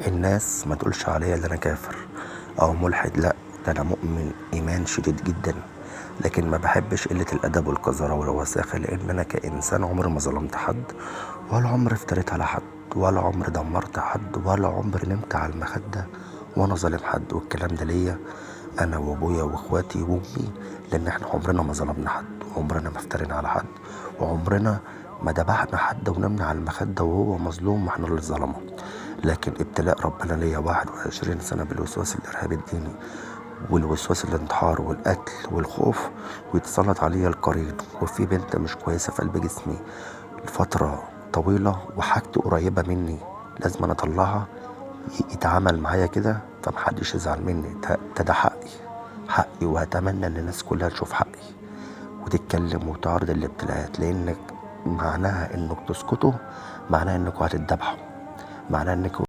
الناس ما تقولش عليا ان انا كافر او ملحد، لا، ده انا مؤمن ايمان شديد جدا. لكن ما بحبش قلة الادب والقذارة والوساخة، لان انا كانسان عمري ما ظلمت حد، ولا عمري افتريت على حد، ولا عمري دمرت حد، ولا عمري نمت على المخدة وانا ظالم حد. والكلام ده ليا انا وابويا واخواتي وامي، لان احنا عمرنا ما ظلمنا حد، وعمرنا ما افترينا على حد، وعمرنا ما دبحنا حد ونمنا على المخدة وهو مظلوم واحنا اللي ظلمه. لكن ابتلاء ربنا ليا 21 سنة بالوسواس الارهابي الديني والوسواس الانتحار والقتل والخوف، ويتسلط عليا القرين، وفي بنت مش كويسة في قلب جسمي لفترة طويلة، وحاجته قريبة مني لازم أنا اطلعها، يتعامل معايا كده، فمحدش يزعل مني. ده حقي، حقي، واتمنى ان الناس كلها تشوف حقي وتتكلم وتعرض الابتلاءات، لانك معناها انك تسكتوا معناها انكم هتتذبحوا، معناها انكم